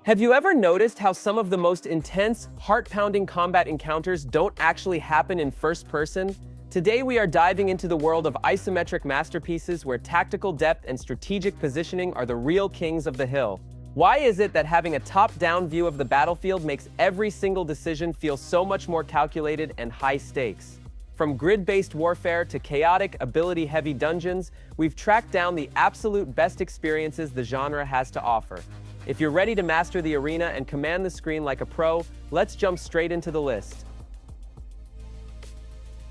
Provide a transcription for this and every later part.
Have you ever noticed how some of the most intense, heart-pounding combat encounters don't actually happen in first person? Today we are diving into the world of isometric masterpieces where tactical depth and strategic positioning are the real kings of the hill. Why is it that having a top-down view of the battlefield makes every single decision feel so much more calculated and high stakes? From grid-based warfare to chaotic, ability-heavy dungeons, we've tracked down the absolute best experiences the genre has to offer. If you're ready to master the arena and command the screen like a pro, let's jump straight into the list.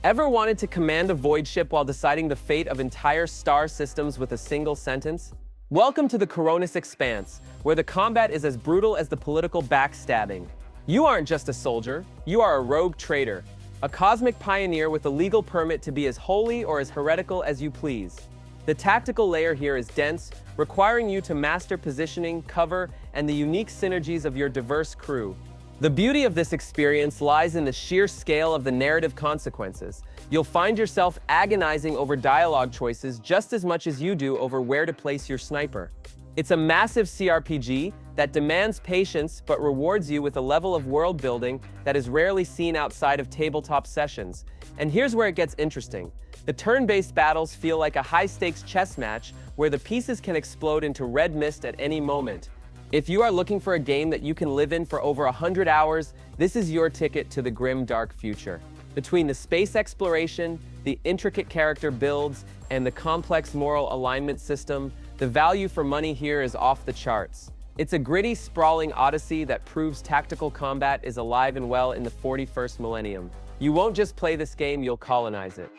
Ever wanted to command a void ship while deciding the fate of entire star systems with a single sentence? Welcome to the Coronis Expanse, where the combat is as brutal as the political backstabbing. You aren't just a soldier, you are a rogue traitor, a cosmic pioneer with a legal permit to be as holy or as heretical as you please. The tactical layer here is dense, requiring you to master positioning, cover, and the unique synergies of your diverse crew. The beauty of this experience lies in the sheer scale of the narrative consequences. You'll find yourself agonizing over dialogue choices just as much as you do over where to place your sniper. It's a massive CRPG that demands patience but rewards you with a level of world building that is rarely seen outside of tabletop sessions. And here's where it gets interesting. The turn-based battles feel like a high-stakes chess match where the pieces can explode into red mist at any moment. If you are looking for a game that you can live in for over 100 hours, this is your ticket to the grim, dark future. Between the space exploration, the intricate character builds, and the complex moral alignment system, the value for money here is off the charts. It's a gritty, sprawling odyssey that proves tactical combat is alive and well in the 41st millennium. You won't just play this game, you'll colonize it.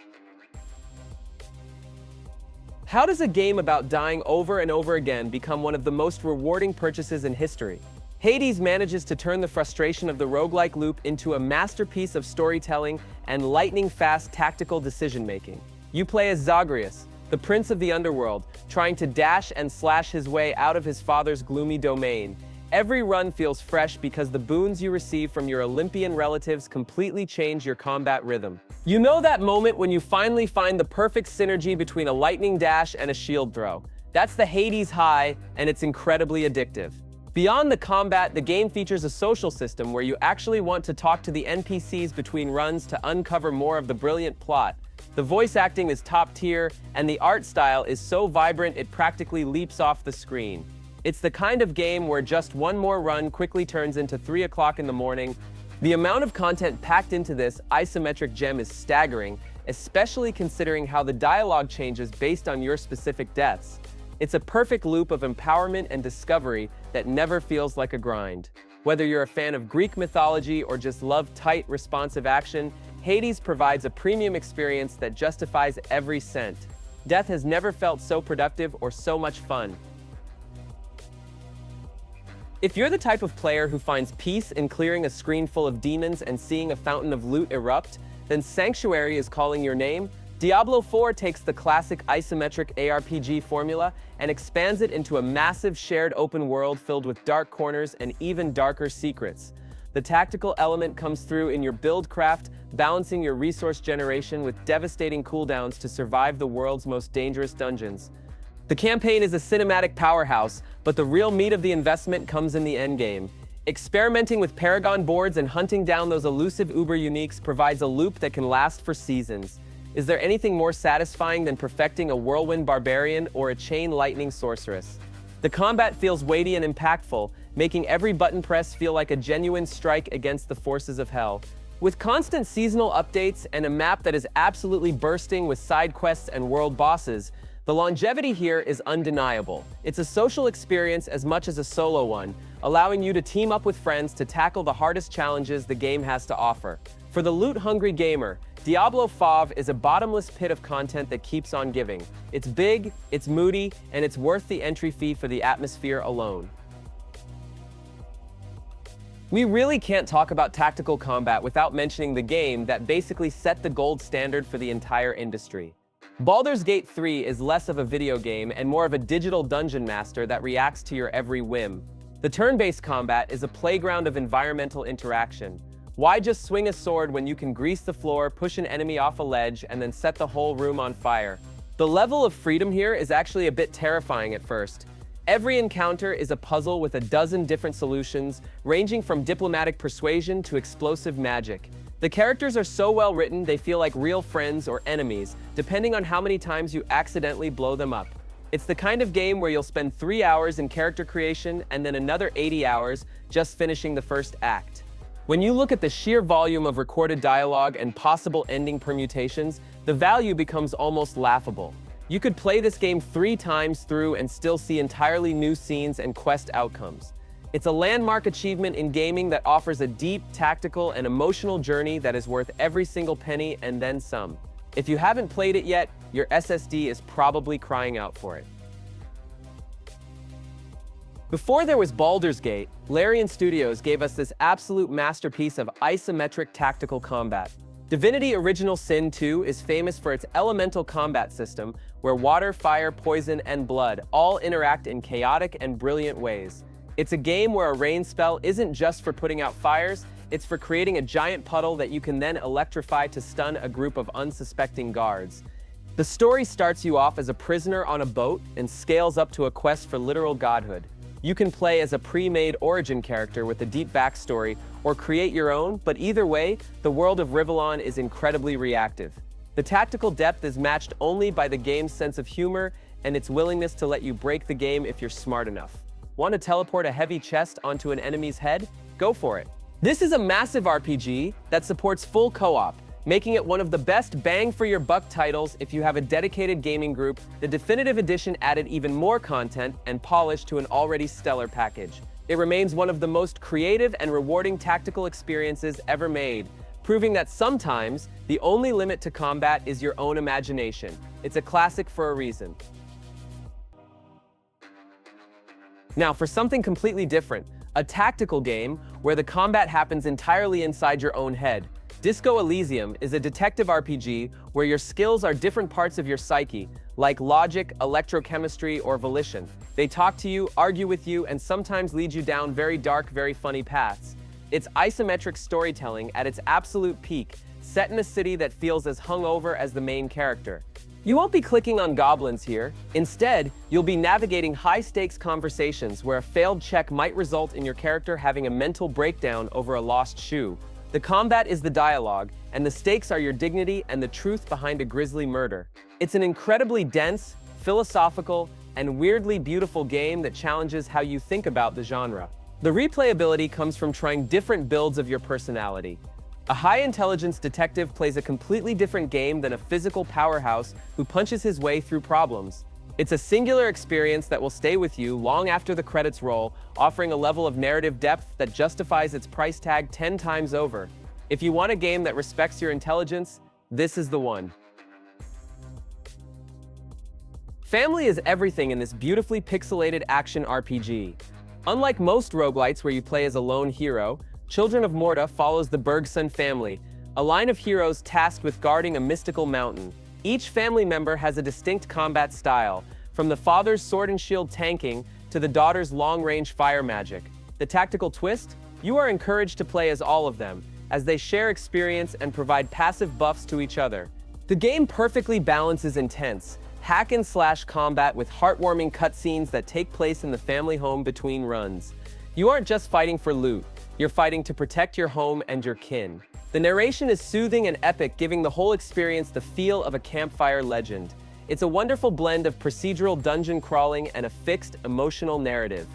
How does a game about dying over and over again become one of the most rewarding purchases in history? Hades manages to turn the frustration of the roguelike loop into a masterpiece of storytelling and lightning-fast tactical decision-making. You play as Zagreus, the prince of the underworld, trying to dash and slash his way out of his father's gloomy domain. Every run feels fresh because the boons you receive from your Olympian relatives completely change your combat rhythm. You know that moment when you finally find the perfect synergy between a lightning dash and a shield throw. That's the Hades high, and it's incredibly addictive. Beyond the combat, the game features a social system where you actually want to talk to the NPCs between runs to uncover more of the brilliant plot. The voice acting is top tier, and the art style is so vibrant it practically leaps off the screen. It's the kind of game where just one more run quickly turns into 3 o'clock in the morning. The amount of content packed into this isometric gem is staggering, especially considering how the dialogue changes based on your specific deaths. It's a perfect loop of empowerment and discovery that never feels like a grind. Whether you're a fan of Greek mythology or just love tight, responsive action, Hades provides a premium experience that justifies every cent. Death has never felt so productive or so much fun. If you're the type of player who finds peace in clearing a screen full of demons and seeing a fountain of loot erupt, then Sanctuary is calling your name. Diablo IV takes the classic isometric ARPG formula and expands it into a massive shared open world filled with dark corners and even darker secrets. The tactical element comes through in your build craft, balancing your resource generation with devastating cooldowns to survive the world's most dangerous dungeons. The campaign is a cinematic powerhouse, but the real meat of the investment comes in the endgame. Experimenting with Paragon boards and hunting down those elusive Uber uniques provides a loop that can last for seasons. Is there anything more satisfying than perfecting a whirlwind barbarian or a chain lightning sorceress? The combat feels weighty and impactful, making every button press feel like a genuine strike against the forces of hell. With constant seasonal updates and a map that is absolutely bursting with side quests and world bosses, the longevity here is undeniable. It's a social experience as much as a solo one, allowing you to team up with friends to tackle the hardest challenges the game has to offer. For the loot-hungry gamer, Diablo IV is a bottomless pit of content that keeps on giving. It's big, it's moody, and it's worth the entry fee for the atmosphere alone. We really can't talk about tactical combat without mentioning the game that basically set the gold standard for the entire industry. Baldur's Gate 3 is less of a video game and more of a digital dungeon master that reacts to your every whim. The turn-based combat is a playground of environmental interaction. Why just swing a sword when you can grease the floor, push an enemy off a ledge, and then set the whole room on fire? The level of freedom here is actually a bit terrifying at first. Every encounter is a puzzle with a dozen different solutions, ranging from diplomatic persuasion to explosive magic. The characters are so well written they feel like real friends or enemies, depending on how many times you accidentally blow them up. It's the kind of game where you'll spend 3 hours in character creation and then another 80 hours just finishing the first act. When you look at the sheer volume of recorded dialogue and possible ending permutations, the value becomes almost laughable. You could play this game 3 times through and still see entirely new scenes and quest outcomes. It's a landmark achievement in gaming that offers a deep, tactical, and emotional journey that is worth every single penny and then some. If you haven't played it yet, your SSD is probably crying out for it. Before there was Baldur's Gate, Larian Studios gave us this absolute masterpiece of isometric tactical combat. Divinity Original Sin 2 is famous for its elemental combat system, where water, fire, poison, and blood all interact in chaotic and brilliant ways. It's a game where a rain spell isn't just for putting out fires, it's for creating a giant puddle that you can then electrify to stun a group of unsuspecting guards. The story starts you off as a prisoner on a boat and scales up to a quest for literal godhood. You can play as a pre-made origin character with a deep backstory, or create your own, but either way, the world of Rivellon is incredibly reactive. The tactical depth is matched only by the game's sense of humor and its willingness to let you break the game if you're smart enough. Want to teleport a heavy chest onto an enemy's head? Go for it. This is a massive RPG that supports full co-op, making it one of the best bang-for-your-buck titles if you have a dedicated gaming group. The Definitive Edition added even more content and polish to an already stellar package. It remains one of the most creative and rewarding tactical experiences ever made, proving that sometimes the only limit to combat is your own imagination. It's a classic for a reason. Now, for something completely different, a tactical game where the combat happens entirely inside your own head. Disco Elysium is a detective RPG where your skills are different parts of your psyche, like logic, electrochemistry, or volition. They talk to you, argue with you, and sometimes lead you down very dark, very funny paths. It's isometric storytelling at its absolute peak, set in a city that feels as hungover as the main character. You won't be clicking on goblins here. Instead, you'll be navigating high-stakes conversations where a failed check might result in your character having a mental breakdown over a lost shoe. The combat is the dialogue, and the stakes are your dignity and the truth behind a grisly murder. It's an incredibly dense, philosophical, and weirdly beautiful game that challenges how you think about the genre. The replayability comes from trying different builds of your personality. A high-intelligence detective plays a completely different game than a physical powerhouse who punches his way through problems. It's a singular experience that will stay with you long after the credits roll, offering a level of narrative depth that justifies its price tag 10 times over. If you want a game that respects your intelligence, this is the one. Family is everything in this beautifully pixelated action RPG. Unlike most roguelites where you play as a lone hero, Children of Morta follows the Bergson family, a line of heroes tasked with guarding a mystical mountain. Each family member has a distinct combat style, from the father's sword and shield tanking to the daughter's long-range fire magic. The tactical twist? You are encouraged to play as all of them, as they share experience and provide passive buffs to each other. The game perfectly balances intense, hack-and-slash combat with heartwarming cutscenes that take place in the family home between runs. You aren't just fighting for loot, you're fighting to protect your home and your kin. The narration is soothing and epic, giving the whole experience the feel of a campfire legend. It's a wonderful blend of procedural dungeon crawling and a fixed, emotional narrative.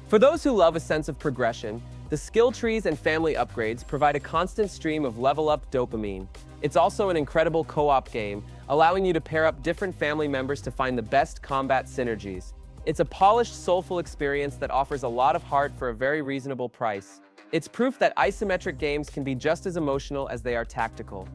For those who love a sense of progression, the skill trees and family upgrades provide a constant stream of level-up dopamine. It's also an incredible co-op game, allowing you to pair up different family members to find the best combat synergies. It's a polished, soulful experience that offers a lot of heart for a very reasonable price. It's proof that isometric games can be just as emotional as they are tactical.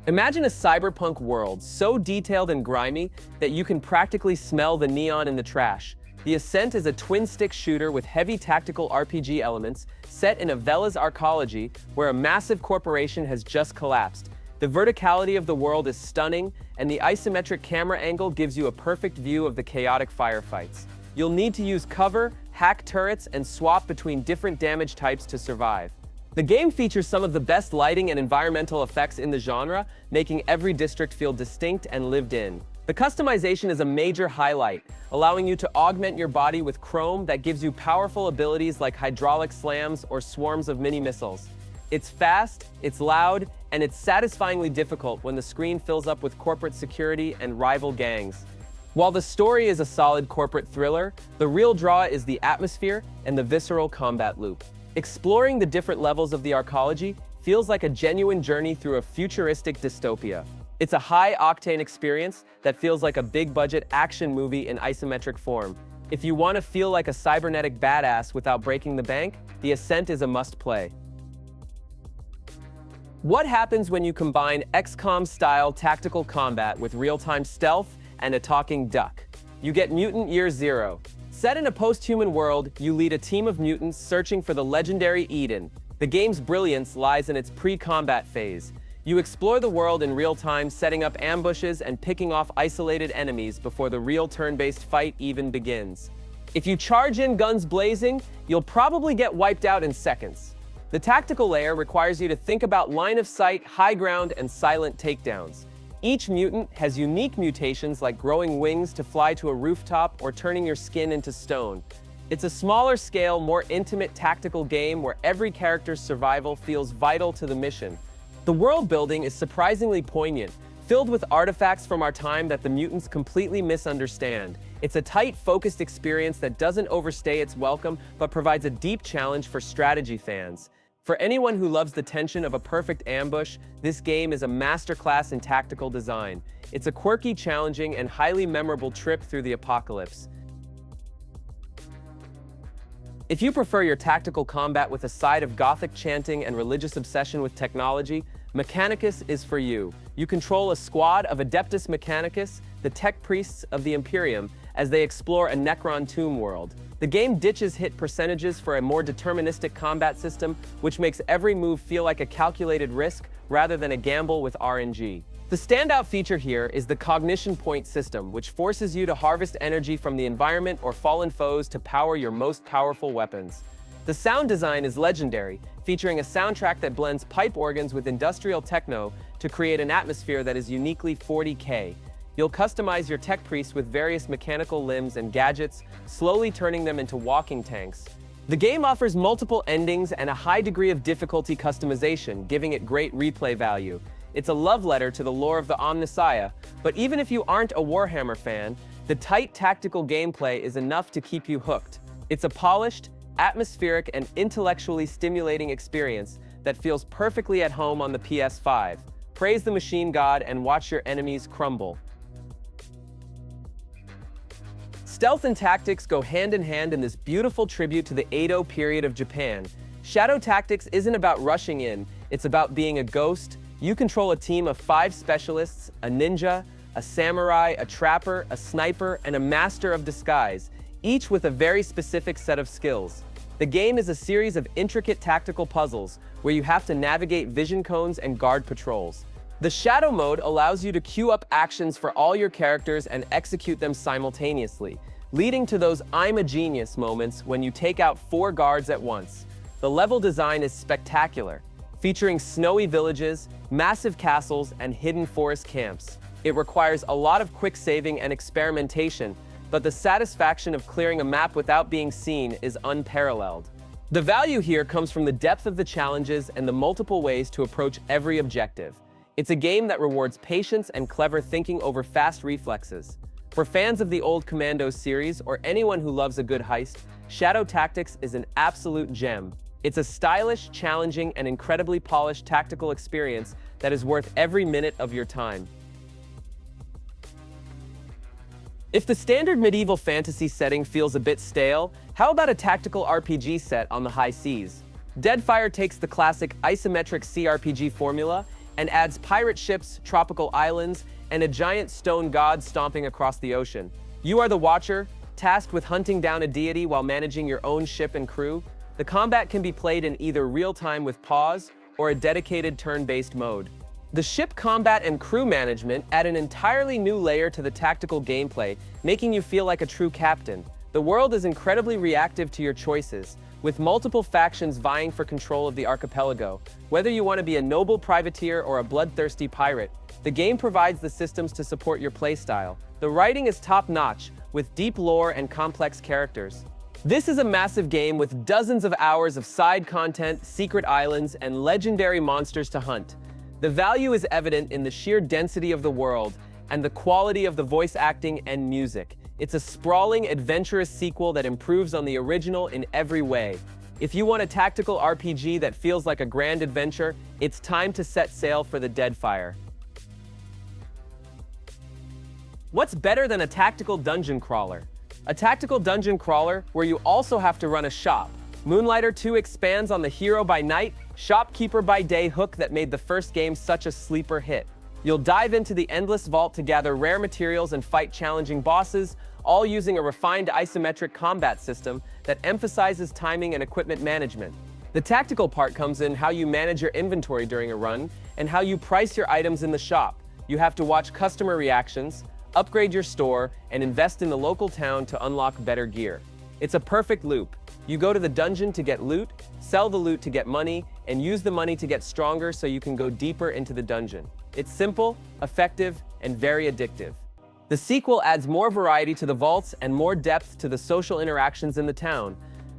Imagine a cyberpunk world so detailed and grimy that you can practically smell the neon in the trash. The Ascent is a twin-stick shooter with heavy tactical RPG elements set in a Vela's arcology where a massive corporation has just collapsed. The verticality of the world is stunning, and the isometric camera angle gives you a perfect view of the chaotic firefights. You'll need to use cover, hack turrets, and swap between different damage types to survive. The game features some of the best lighting and environmental effects in the genre, making every district feel distinct and lived in. The customization is a major highlight, allowing you to augment your body with chrome that gives you powerful abilities like hydraulic slams or swarms of mini-missiles. It's fast, it's loud, and it's satisfyingly difficult when the screen fills up with corporate security and rival gangs. While the story is a solid corporate thriller, the real draw is the atmosphere and the visceral combat loop. Exploring the different levels of the arcology feels like a genuine journey through a futuristic dystopia. It's a high-octane experience that feels like a big-budget action movie in isometric form. If you want to feel like a cybernetic badass without breaking the bank, the Ascent is a must-play. What happens when you combine XCOM-style tactical combat with real-time stealth and a talking duck? You get Mutant Year Zero. Set in a post-human world, you lead a team of mutants searching for the legendary Eden. The game's brilliance lies in its pre-combat phase. You explore the world in real time, setting up ambushes and picking off isolated enemies before the real turn-based fight even begins. If you charge in guns blazing, you'll probably get wiped out in seconds. The tactical layer requires you to think about line of sight, high ground, and silent takedowns. Each mutant has unique mutations like growing wings to fly to a rooftop or turning your skin into stone. It's a smaller scale, more intimate tactical game where every character's survival feels vital to the mission. The world building is surprisingly poignant, filled with artifacts from our time that the mutants completely misunderstand. It's a tight, focused experience that doesn't overstay its welcome, but provides a deep challenge for strategy fans. For anyone who loves the tension of a perfect ambush, this game is a masterclass in tactical design. It's a quirky, challenging, and highly memorable trip through the apocalypse. If you prefer your tactical combat with a side of gothic chanting and religious obsession with technology, Mechanicus is for you. You control a squad of Adeptus Mechanicus, the tech priests of the Imperium, as they explore a Necron tomb world. The game ditches hit percentages for a more deterministic combat system, which makes every move feel like a calculated risk rather than a gamble with RNG. The standout feature here is the cognition point system, which forces you to harvest energy from the environment or fallen foes to power your most powerful weapons. The sound design is legendary, featuring a soundtrack that blends pipe organs with industrial techno to create an atmosphere that is uniquely 40K. You'll customize your tech priests with various mechanical limbs and gadgets, slowly turning them into walking tanks. The game offers multiple endings and a high degree of difficulty customization, giving it great replay value. It's a love letter to the lore of the Omnissiah, but even if you aren't a Warhammer fan, the tight tactical gameplay is enough to keep you hooked. It's a polished, atmospheric, and intellectually stimulating experience that feels perfectly at home on the PS5. Praise the machine god and watch your enemies crumble. Stealth and tactics go hand in hand in this beautiful tribute to the Edo period of Japan. Shadow tactics isn't about rushing in, it's about being a ghost. You control a team of 5 specialists, a ninja, a samurai, a trapper, a sniper, and a master of disguise, each with a very specific set of skills. The game is a series of intricate tactical puzzles where you have to navigate vision cones and guard patrols. The Shadow mode allows you to queue up actions for all your characters and execute them simultaneously, leading to those "I'm a genius" moments when you take out 4 guards at once. The level design is spectacular, featuring snowy villages, massive castles, and hidden forest camps. It requires a lot of quick saving and experimentation, but the satisfaction of clearing a map without being seen is unparalleled. The value here comes from the depth of the challenges and the multiple ways to approach every objective. It's a game that rewards patience and clever thinking over fast reflexes. For fans of the old Commandos series or anyone who loves a good heist, Shadow Tactics is an absolute gem. It's a stylish, challenging, and incredibly polished tactical experience that is worth every minute of your time. If the standard medieval fantasy setting feels a bit stale, how about a tactical RPG set on the high seas? Deadfire takes the classic isometric CRPG formula and adds pirate ships, tropical islands, and a giant stone god stomping across the ocean. You are the Watcher, tasked with hunting down a deity while managing your own ship and crew. The combat can be played in either real-time with pause or a dedicated turn-based mode. The ship combat and crew management add an entirely new layer to the tactical gameplay, making you feel like a true captain. The world is incredibly reactive to your choices, with multiple factions vying for control of the archipelago. Whether you want to be a noble privateer or a bloodthirsty pirate, the game provides the systems to support your playstyle. The writing is top-notch, with deep lore and complex characters. This is a massive game with dozens of hours of side content, secret islands, and legendary monsters to hunt. The value is evident in the sheer density of the world and the quality of the voice acting and music. It's a sprawling, adventurous sequel that improves on the original in every way. If you want a tactical RPG that feels like a grand adventure, it's time to set sail for the Deadfire. What's better than a tactical dungeon crawler? A tactical dungeon crawler where you also have to run a shop. Moonlighter 2 expands on the hero by night, shopkeeper by day hook that made the first game such a sleeper hit. You'll dive into the endless vault to gather rare materials and fight challenging bosses, all using a refined isometric combat system that emphasizes timing and equipment management. The tactical part comes in how you manage your inventory during a run and how you price your items in the shop. You have to watch customer reactions, upgrade your store, and invest in the local town to unlock better gear. It's a perfect loop. You go to the dungeon to get loot, sell the loot to get money, and use the money to get stronger so you can go deeper into the dungeon. It's simple, effective, and very addictive. The sequel adds more variety to the vaults and more depth to the social interactions in the town.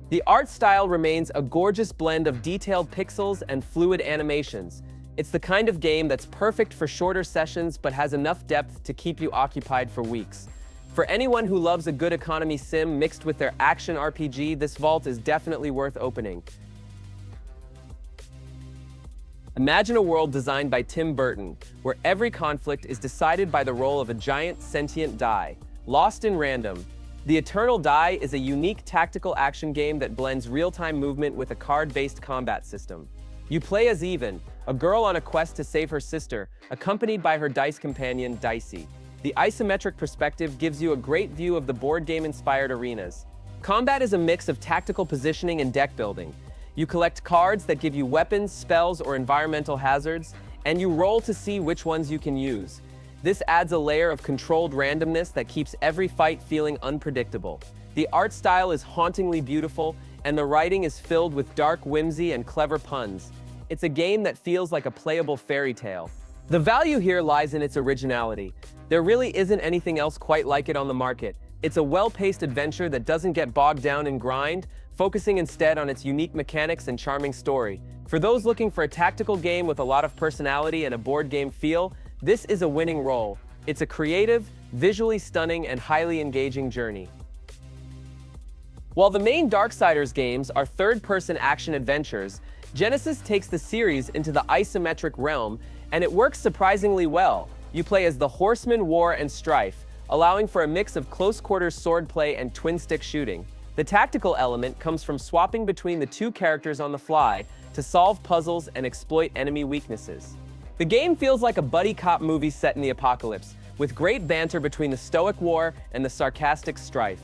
The art style remains a gorgeous blend of detailed pixels and fluid animations. It's the kind of game that's perfect for shorter sessions but has enough depth to keep you occupied for weeks. For anyone who loves a good economy sim mixed with their action RPG, this vault is definitely worth opening. Imagine a world designed by Tim Burton, where every conflict is decided by the roll of a giant sentient die. Lost in Random. The Eternal Die is a unique tactical action game that blends real-time movement with a card-based combat system. You play as Even, a girl on a quest to save her sister, accompanied by her dice companion, Dicey. The isometric perspective gives you a great view of the board game-inspired arenas. Combat is a mix of tactical positioning and deck building. You collect cards that give you weapons, spells, or environmental hazards, and you roll to see which ones you can use. This adds a layer of controlled randomness that keeps every fight feeling unpredictable. The art style is hauntingly beautiful, and the writing is filled with dark whimsy and clever puns. It's a game that feels like a playable fairy tale. The value here lies in its originality. There really isn't anything else quite like it on the market. It's a well-paced adventure that doesn't get bogged down in grind, focusing instead on its unique mechanics and charming story. For those looking for a tactical game with a lot of personality and a board game feel, this is a winning role. It's a creative, visually stunning, and highly engaging journey. While the main Darksiders games are third-person action adventures, Genesis takes the series into the isometric realm, and it works surprisingly well. You play as the Horseman, War, and Strife, allowing for a mix of close-quarters swordplay and twin-stick shooting. The tactical element comes from swapping between the two characters on the fly to solve puzzles and exploit enemy weaknesses. The game feels like a buddy cop movie set in the apocalypse, with great banter between the stoic War and the sarcastic Strife.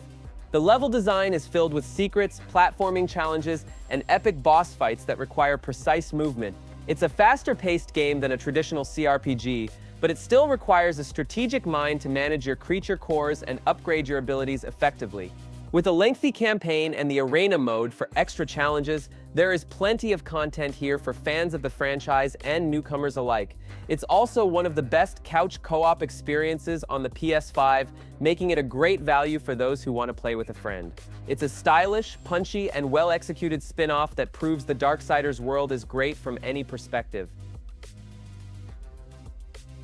The level design is filled with secrets, platforming challenges, and epic boss fights that require precise movement. It's a faster-paced game than a traditional CRPG, but it still requires a strategic mind to manage your creature cores and upgrade your abilities effectively. With a lengthy campaign and the arena mode for extra challenges, there is plenty of content here for fans of the franchise and newcomers alike. It's also one of the best couch co-op experiences on the PS5, making it a great value for those who want to play with a friend. It's a stylish, punchy, and well-executed spin-off that proves the Darksiders world is great from any perspective.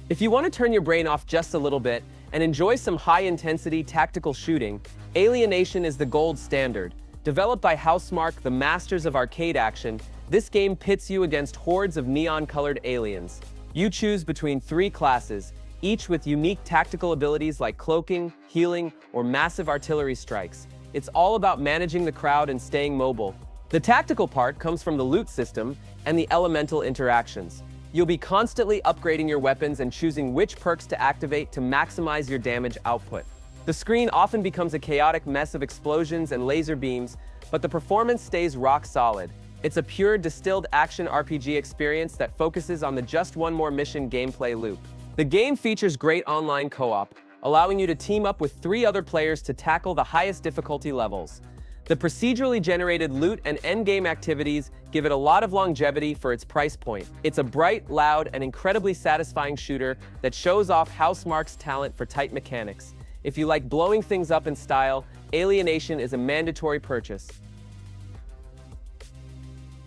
If you want to turn your brain off just a little bit and enjoy some high-intensity tactical shooting, Alienation is the gold standard. Developed by Housemarque, the masters of arcade action, this game pits you against hordes of neon-colored aliens. You choose between 3 classes, each with unique tactical abilities like cloaking, healing, or massive artillery strikes. It's all about managing the crowd and staying mobile. The tactical part comes from the loot system and the elemental interactions. You'll be constantly upgrading your weapons and choosing which perks to activate to maximize your damage output. The screen often becomes a chaotic mess of explosions and laser beams, but the performance stays rock solid. It's a pure, distilled action RPG experience that focuses on the just one more mission gameplay loop. The game features great online co-op, allowing you to team up with 3 other players to tackle the highest difficulty levels. The procedurally generated loot and endgame activities give it a lot of longevity for its price point. It's a bright, loud, and incredibly satisfying shooter that shows off Housemarque's talent for tight mechanics. If you like blowing things up in style, Alienation is a mandatory purchase.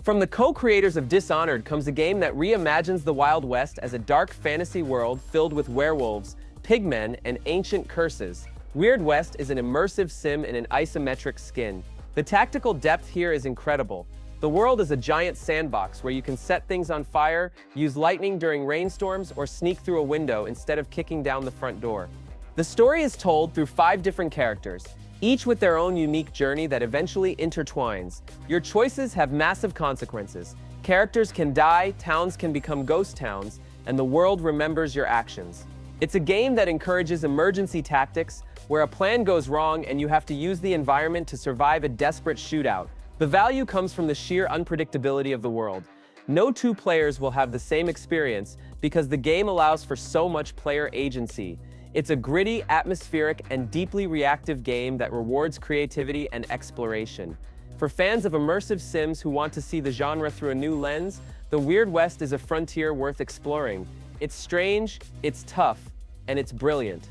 From the co-creators of Dishonored comes a game that reimagines the Wild West as a dark fantasy world filled with werewolves, pigmen, and ancient curses. Weird West is an immersive sim in an isometric skin. The tactical depth here is incredible. The world is a giant sandbox where you can set things on fire, use lightning during rainstorms, or sneak through a window instead of kicking down the front door. The story is told through 5 different characters, each with their own unique journey that eventually intertwines. Your choices have massive consequences. Characters can die, towns can become ghost towns, and the world remembers your actions. It's a game that encourages emergency tactics, where a plan goes wrong and you have to use the environment to survive a desperate shootout. The value comes from the sheer unpredictability of the world. No 2 players will have the same experience because the game allows for so much player agency. It's a gritty, atmospheric, and deeply reactive game that rewards creativity and exploration. For fans of immersive sims who want to see the genre through a new lens, the Weird West is a frontier worth exploring. It's strange, it's tough, and it's brilliant.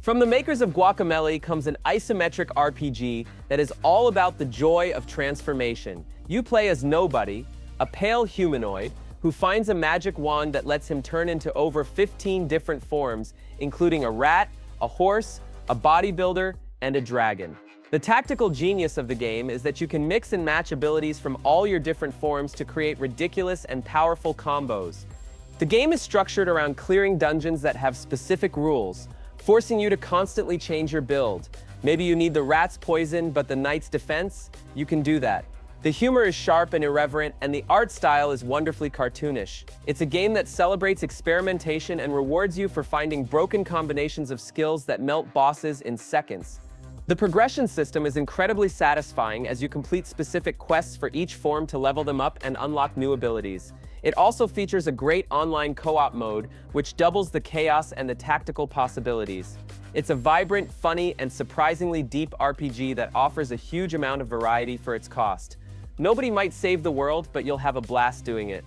From the makers of Guacamelee comes an isometric RPG that is all about the joy of transformation. You play as Nobody, a pale humanoid, who finds a magic wand that lets him turn into over 15 different forms, including a rat, a horse, a bodybuilder, and a dragon. The tactical genius of the game is that you can mix and match abilities from all your different forms to create ridiculous and powerful combos. The game is structured around clearing dungeons that have specific rules, forcing you to constantly change your build. Maybe you need the rat's poison but the knight's defense? You can do that. The humor is sharp and irreverent, and the art style is wonderfully cartoonish. It's a game that celebrates experimentation and rewards you for finding broken combinations of skills that melt bosses in seconds. The progression system is incredibly satisfying as you complete specific quests for each form to level them up and unlock new abilities. It also features a great online co-op mode, which doubles the chaos and the tactical possibilities. It's a vibrant, funny, and surprisingly deep RPG that offers a huge amount of variety for its cost. Nobody might save the world, but you'll have a blast doing it.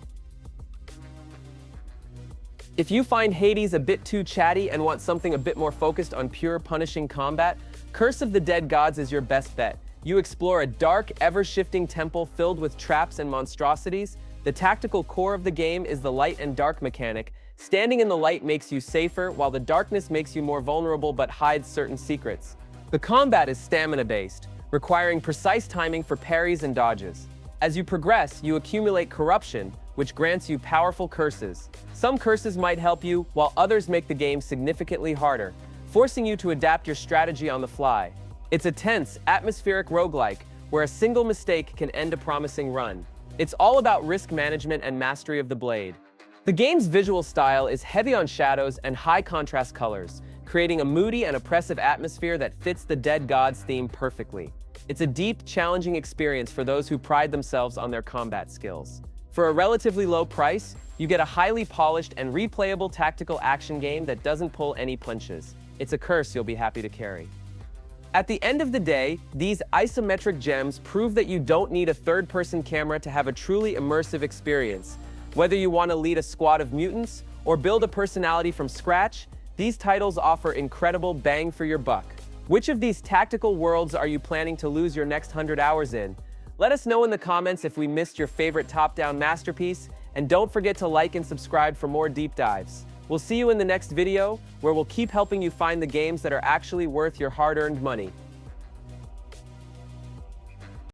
If you find Hades a bit too chatty and want something a bit more focused on pure punishing combat, Curse of the Dead Gods is your best bet. You explore a dark, ever-shifting temple filled with traps and monstrosities. The tactical core of the game is the light and dark mechanic. Standing in the light makes you safer, while the darkness makes you more vulnerable but hides certain secrets. The combat is stamina-based, requiring precise timing for parries and dodges. As you progress, you accumulate corruption, which grants you powerful curses. Some curses might help you, while others make the game significantly harder, forcing you to adapt your strategy on the fly. It's a tense, atmospheric roguelike, where a single mistake can end a promising run. It's all about risk management and mastery of the blade. The game's visual style is heavy on shadows and high contrast colors, creating a moody and oppressive atmosphere that fits the Dead Gods theme perfectly. It's a deep, challenging experience for those who pride themselves on their combat skills. For a relatively low price, you get a highly polished and replayable tactical action game that doesn't pull any punches. It's a curse you'll be happy to carry. At the end of the day, these isometric gems prove that you don't need a third-person camera to have a truly immersive experience. Whether you want to lead a squad of mutants or build a personality from scratch, these titles offer incredible bang for your buck. Which of these tactical worlds are you planning to lose your next 100 hours in? Let us know in the comments if we missed your favorite top-down masterpiece, and don't forget to like and subscribe for more deep dives. We'll see you in the next video, where we'll keep helping you find the games that are actually worth your hard-earned money.